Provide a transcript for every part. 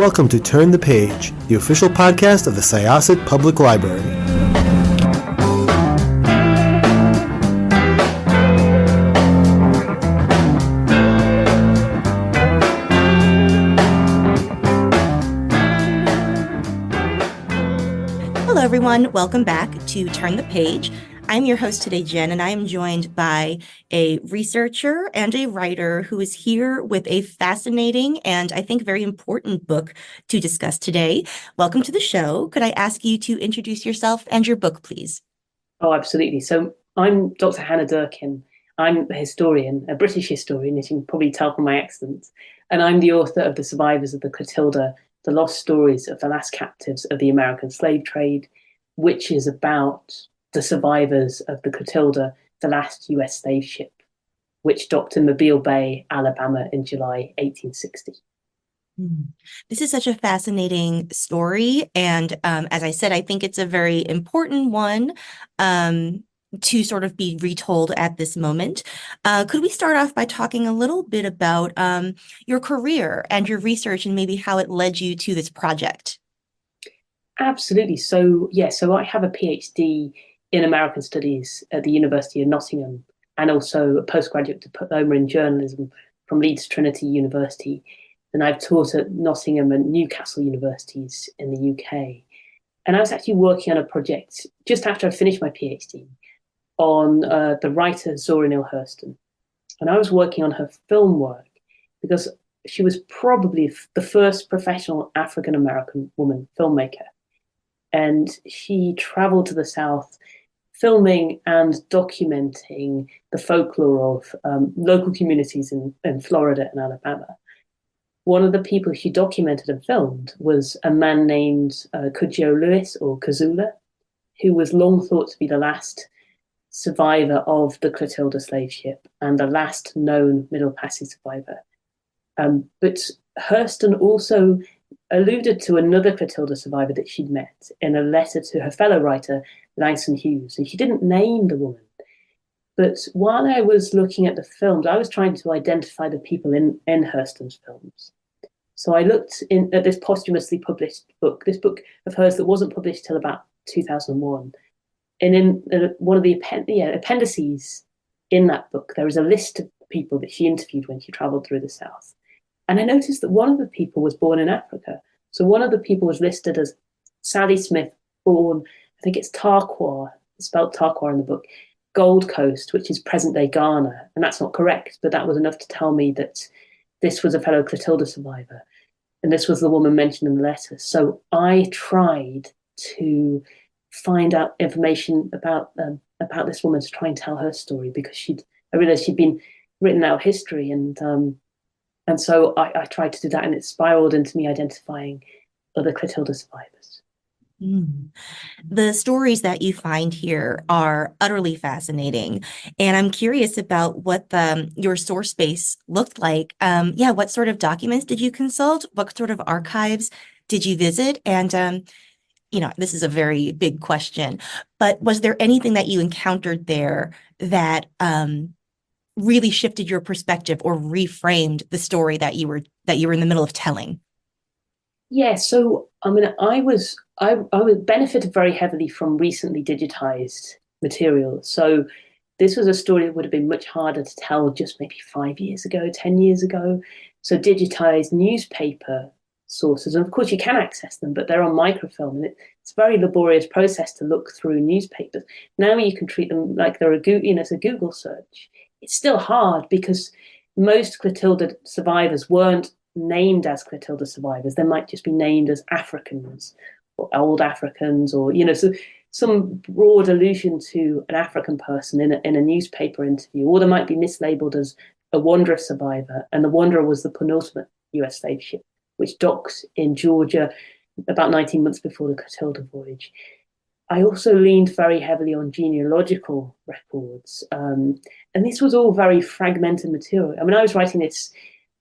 welcome to Turn the Page, the official podcast of the Syosset Public Library. Hello, everyone. Welcome back to Turn the Page. I'm your host today, Jen, and I am joined by a researcher and a writer who is here with a fascinating and I think very important book to discuss today. Welcome to the show. Could I ask you to introduce yourself and your book, please? Oh, absolutely. So I'm Dr. Hannah Durkin. I'm a historian, a British historian, as you can probably tell from my accent. And I'm the author of The Survivors of the Clotilda, The Lost Stories of the Last Captives of the American Slave Trade, which is about the survivors of the Clotilda, the last US slave ship, which docked in Mobile Bay, Alabama in July 1860. This is such a fascinating story. And as I said, I think it's a very important one to sort of be retold at this moment. Could we start off by talking a little bit about your career and your research and maybe how it led you to this project? Absolutely. So I have a PhD in American Studies at the University of Nottingham and also a postgraduate diploma in journalism from Leeds Trinity University. And I've taught at Nottingham and Newcastle universities in the UK. And I was actually working on a project just after I finished my PhD on the writer Zora Neale Hurston. And I was working on her film work because she was probably the first professional African-American woman filmmaker. And she traveled to the South filming and documenting the folklore of local communities in Florida and Alabama. One of the people she documented and filmed was a man named Cudjoe Lewis, or Kazula, who was long thought to be the last survivor of the Clotilda slave ship and the last known Middle Passage survivor. But Hurston also alluded to another Clotilda survivor that she'd met in a letter to her fellow writer, Langston Hughes, and she didn't name the woman. But while I was looking at the films, I was trying to identify the people in Hurston's films. So I looked at this posthumously published book, this book of hers that wasn't published till about 2001. And in one of the appendices in that book, there was a list of people that she interviewed when she traveled through the South. And I noticed that one of the people was born in Africa. So one of the people was listed as Sally Smith, born, I think it's Tarkwa, spelled Tarkwa in the book, Gold Coast, which is present-day Ghana. And that's not correct, but that was enough to tell me that this was a fellow Clotilda survivor. And this was the woman mentioned in the letter. So I tried to find out information about this woman to try and tell her story, because I realized she'd been written out history, and so I tried to do that, and it spiraled into me identifying other Clotilda survivors. The stories that you find here are utterly fascinating, and I'm curious about what your source base looked like. What sort of documents did you consult? What sort of archives did you visit? And this is a very big question, but was there anything that you encountered there that really shifted your perspective or reframed the story that you were in the middle of telling? Yeah, so I mean, I benefited very heavily from recently digitized material. So this was a story that would have been much harder to tell just maybe 5 years ago, 10 years ago. So digitized newspaper sources, and of course you can access them, but they're on microfilm, and it's a very laborious process to look through newspapers. Now you can treat them like they're it's a Google search. It's still hard because most Clotilda survivors weren't named as Clotilda survivors. They might just be named as Africans or old Africans, or so some broad allusion to an African person in a newspaper interview, or they might be mislabeled as a Wanderer survivor, and the Wanderer was the penultimate US slave ship, which docked in Georgia about 19 months before the Clotilda voyage. I also leaned very heavily on genealogical records, and this was all very fragmented material. I mean, I was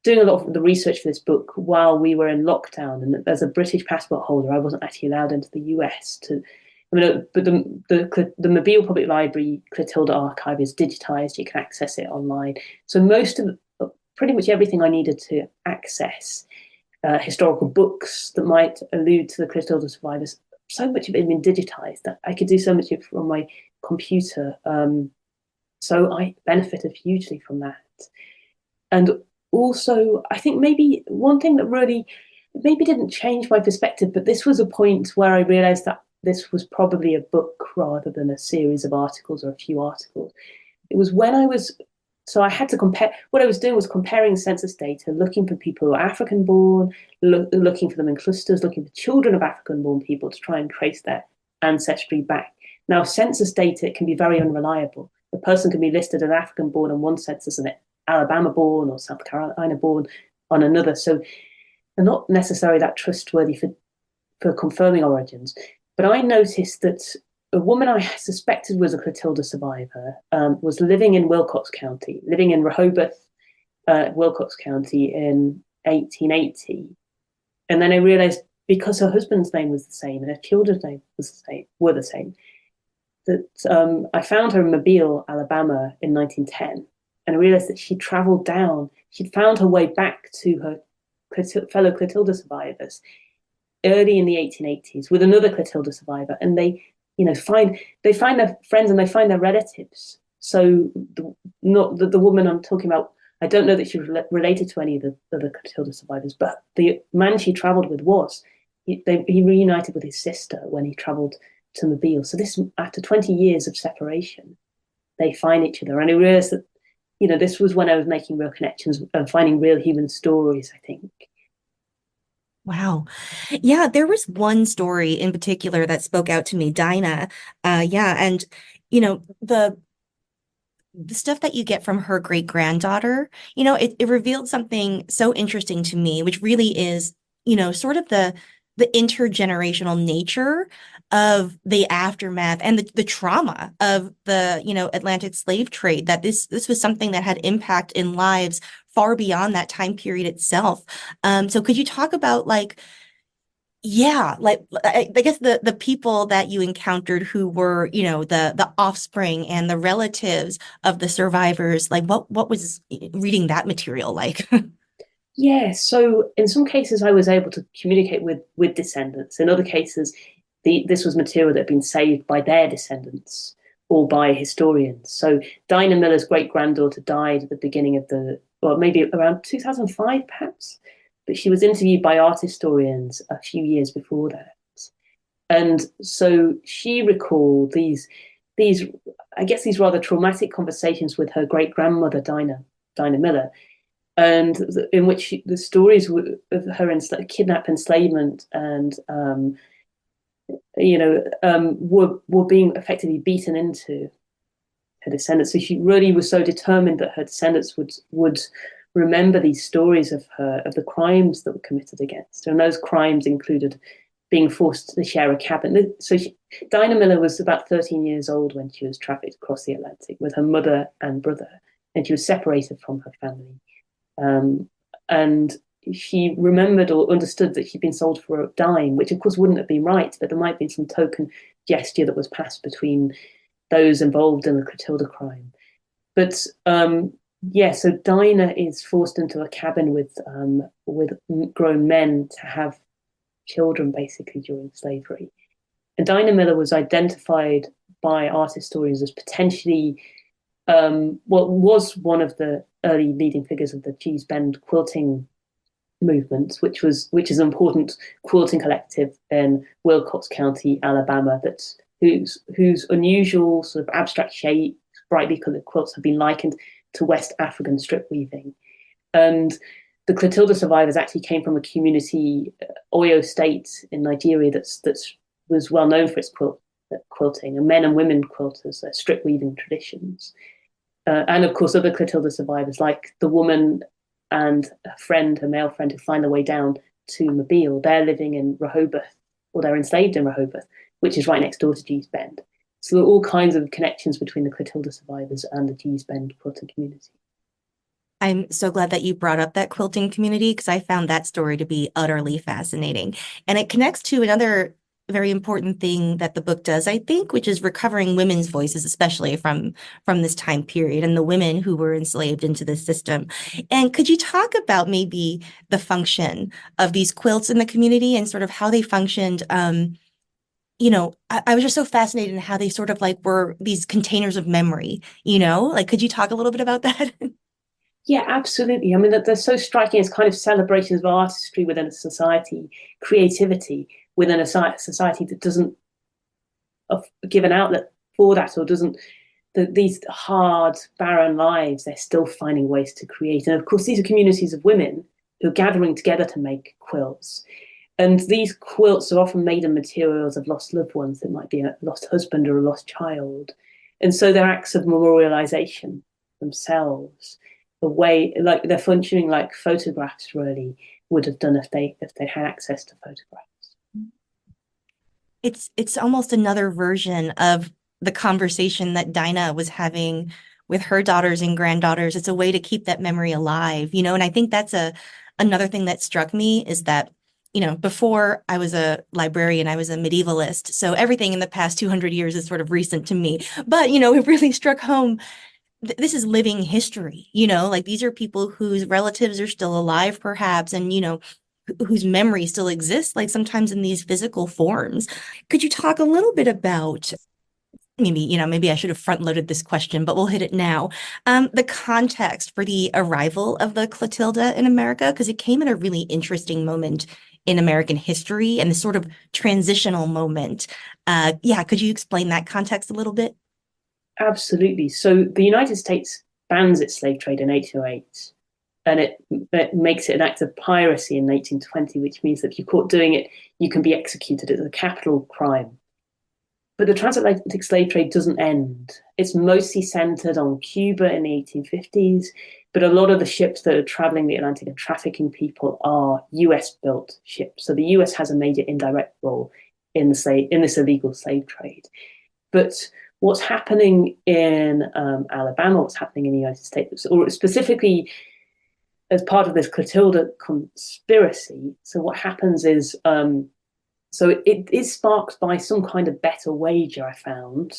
doing a lot of the research for this book while we were in lockdown, and as a British passport holder, I wasn't actually allowed into the US but the Mobile Public Library Clotilda archive is digitized. You can access it online. So pretty much everything I needed to access historical books that might allude to the Clotilda survivors. So much of it had been digitized that I could do so much of it from my computer. So I benefited hugely from that. And also, I think maybe one thing that really maybe didn't change my perspective, but this was a point where I realized that this was probably a book rather than a series of articles or a few articles. It was when so I had to compare. What I was doing was comparing census data, looking for people who are African born, looking for them in clusters, looking for children of African born people to try and trace their ancestry back. Now, census data can be very unreliable. The person can be listed as African born on one census and Alabama born or South Carolina born on another. So they're not necessarily that trustworthy for confirming origins. But I noticed that a woman I suspected was a Clotilda survivor was living in Wilcox County, living in Rehoboth, Wilcox County in 1880. And then I realized because her husband's name was the same and her children's name were the same, that I found her in Mobile, Alabama in 1910. And I realized that she'd traveled down, she'd found her way back to her fellow Clotilda survivors early in the 1880s with another Clotilda survivor. And they find their friends and they find their relatives. So not the woman I'm talking about, I don't know that she was related to any of the other Clotilda survivors, but the man she traveled with was. He reunited with his sister when he traveled to Mobile. So this, after 20 years of separation, they find each other. And I realized that, this was when I was making real connections and finding real human stories, I think. Wow. Yeah, there was one story in particular that spoke out to me, Dinah. Yeah, and the stuff that you get from her great granddaughter, it revealed something so interesting to me, which really is, sort of the intergenerational nature of the aftermath and the trauma of the, Atlantic slave trade, that this was something that had impact in lives far beyond that time period itself. So could you talk about yeah, I guess the people that you encountered who were, the offspring and the relatives of the survivors, what was reading that material like? Yeah, so in some cases I was able to communicate with descendants. In other cases, this was material that had been saved by their descendants or by historians. So Dinah Miller's great granddaughter died at the beginning of maybe around 2005, perhaps. But she was interviewed by art historians a few years before that. And so she recalled these rather traumatic conversations with her great grandmother, Dinah Miller, and in which the stories of her kidnap, enslavement, and were being effectively beaten into her descendants. So she really was so determined that her descendants would remember these stories of the crimes that were committed against her. And those crimes included being forced to share a cabin. So Dinah Miller was about 13 years old when she was trafficked across the Atlantic with her mother and brother, and she was separated from her family. And she remembered or understood that she'd been sold for a dime, which of course wouldn't have been right, but there might be some token gesture that was passed between those involved in the Clotilda crime. But so Dinah is forced into a cabin with grown men to have children, basically, during slavery. And Dinah Miller was identified by art historians as potentially was one of the early leading figures of the Gee's Bend quilting movement, which is an important quilting collective in Wilcox County, Alabama, whose unusual sort of abstract shape, brightly colored quilts have been likened to West African strip weaving. And the Clotilda survivors actually came from a community, Oyo State in Nigeria, that was well known for its quilting, and men and women quilters, strip weaving traditions. And of course, other Clotilda survivors, like the woman and her male friend, who find their way down to Mobile. They're living in Rehoboth, or they're enslaved in Rehoboth, which is right next door to Gee's Bend. So there are all kinds of connections between the Clotilda survivors and the Gee's Bend quilting community. I'm so glad that you brought up that quilting community, because I found that story to be utterly fascinating. And it connects to another very important thing that the book does, I think, which is recovering women's voices, especially from this time period and the women who were enslaved into the system. And could you talk about maybe the function of these quilts in the community and sort of how they functioned? I was just so fascinated in how they sort of like were these containers of memory, like, could you talk a little bit about that? Yeah, absolutely. I mean, that they're so striking as kind of celebrations of artistry within a society, creativity within a society that doesn't give an outlet for that, or doesn't, these hard, barren lives, they're still finding ways to create. And of course, these are communities of women who are gathering together to make quilts. And these quilts are often made of materials of lost loved ones. It might be a lost husband or a lost child. And so they're acts of memorialization themselves, the way, like, they're functioning like photographs really would have done if they had access to photographs. It's almost another version of the conversation that Dinah was having with her daughters and granddaughters. It's a way to keep that memory alive, and I think that's another thing that struck me is that, before I was a librarian, I was a medievalist. So everything in the past 200 years is sort of recent to me. But, it really struck home. This is living history, like these are people whose relatives are still alive, perhaps, and, whose memory still exists, like sometimes in these physical forms. Could you talk a little bit about maybe I should have front loaded this question, but we'll hit it now. The context for the arrival of the Clotilda in America, because it came at a really interesting moment in American history and this sort of transitional moment. Could you explain that context a little bit? Absolutely. So the United States bans its slave trade in 1808, and it makes it an act of piracy in 1820, which means that if you're caught doing it, you can be executed. It's a capital crime. But the transatlantic slave trade doesn't end. It's mostly centered on Cuba in the 1850s, but a lot of the ships that are traveling the Atlantic and trafficking people are US-built ships. So the US has a major indirect role in this illegal slave trade. But what's happening in Alabama, what's happening in the United States, or specifically as part of this Clotilda conspiracy. So what happens is, so it is sparked by some kind of bet or wager, I found.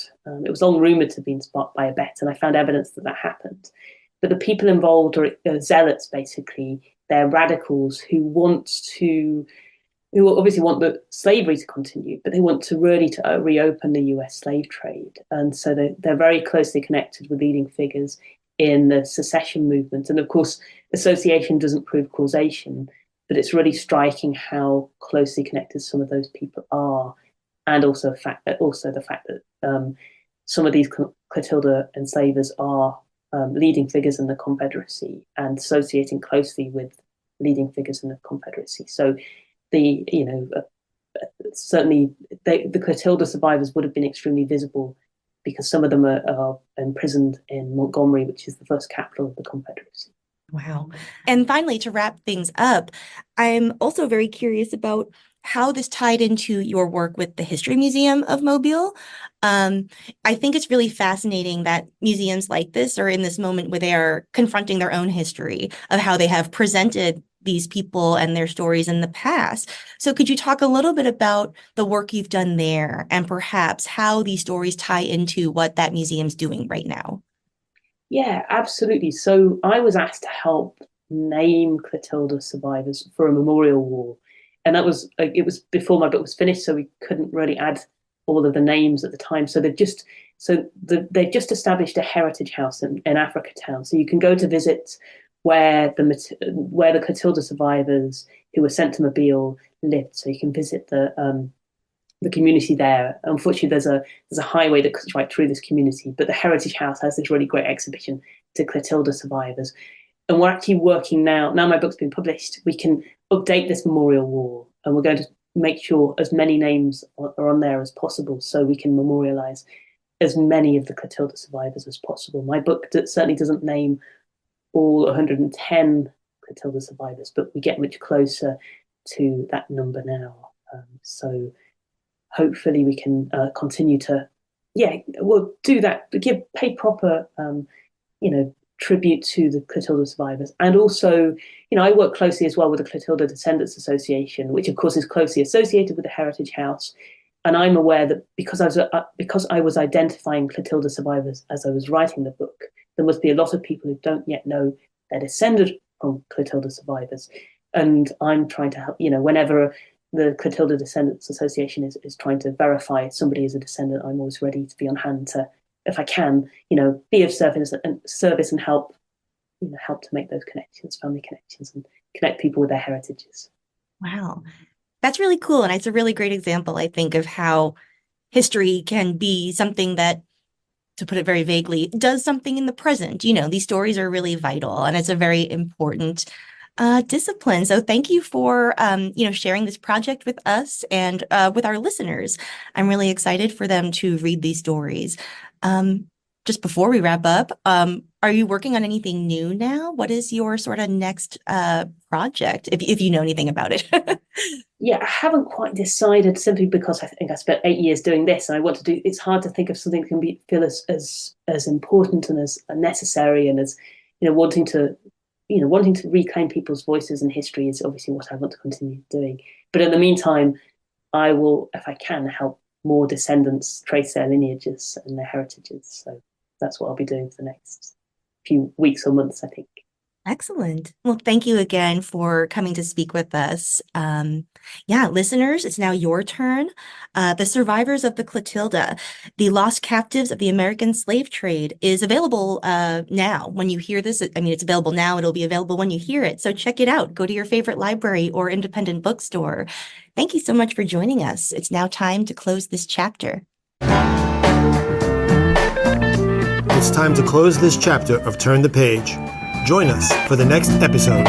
It was long rumored to have been sparked by a bet, and I found evidence that that happened. But the people involved are zealots, basically. They're radicals who obviously want the slavery to continue, but they want to really reopen the US slave trade. And so they're very closely connected with leading figures in the secession movement. And of course, association doesn't prove causation, but it's really striking how closely connected some of those people are. And also the fact that some of these Clotilda enslavers are leading figures in the Confederacy and associating closely with leading figures in the Confederacy. So certainly the Clotilda survivors would have been extremely visible because some of them are imprisoned in Montgomery, which is the first capital of the Confederacy. Wow. And finally, to wrap things up, I'm also very curious about how this tied into your work with the History Museum of Mobile. I think it's really fascinating that museums like this are in this moment where they are confronting their own history of how they have presented these people and their stories in the past. So could you talk a little bit about the work you've done there and perhaps how these stories tie into what that museum's doing right now? Yeah, absolutely. So I was asked to help name Clotilda survivors for a memorial wall. And it was before my book was finished, so we couldn't really add all of the names at the time. So they've just established a heritage house in Africatown. So you can go to visit where the Clotilda survivors who were sent to Mobile lived. So you can visit the community there. Unfortunately, there's a highway that cuts right through this community, but the Heritage House has this really great exhibition to Clotilda survivors. And we're actually working now my book's been published, we can update this memorial wall, and we're going to make sure as many names are on there as possible so we can memorialize as many of the Clotilda survivors as possible. My book certainly doesn't name all 110 Clotilda survivors, but we get much closer to that number now. So hopefully we can continue to, we'll do that, but pay proper, tribute to the Clotilda survivors. And also, I work closely as well with the Clotilda Descendants Association, which of course is closely associated with the Heritage House. and I'm aware that because I was identifying Clotilda survivors as I was writing the book, there must be a lot of people who don't yet know they're descended from Clotilda survivors. And I'm trying to help, whenever the Clotilda Descendants Association is trying to verify somebody is a descendant, I'm always ready to be on hand to, if I can, be of service and help, help to make those connections, family connections, and connect people with their heritages. Wow. That's really cool. And it's a really great example, I think, of how history can be something that, to put it very vaguely, does something in the present. These stories are really vital, and it's a very important discipline. So thank you for, sharing this project with us and with our listeners. I'm really excited for them to read these stories. Just before we wrap up, are you working on anything new now? What is your sort of next project, if you know anything about it? Yeah, I haven't quite decided, simply because I think I spent 8 years doing this, and I want to do. It's hard to think of something that can feel as important and as necessary, and as wanting to reclaim people's voices and history is obviously what I want to continue doing. But in the meantime, I will, if I can, help more descendants trace their lineages and their heritages. So that's what I'll be doing for the next few weeks or months, I think. Excellent. Well, thank you again for coming to speak with us. Listeners, it's now your turn. The Survivors of the Clotilda, The Lost Captives of the American Slave Trade is available now. When you hear this, it's available now. It'll be available when you hear it. So check it out. Go to your favorite library or independent bookstore. Thank you so much for joining us. It's now time to close this chapter. It's time to close this chapter of Turn the Page. Join us for the next episode.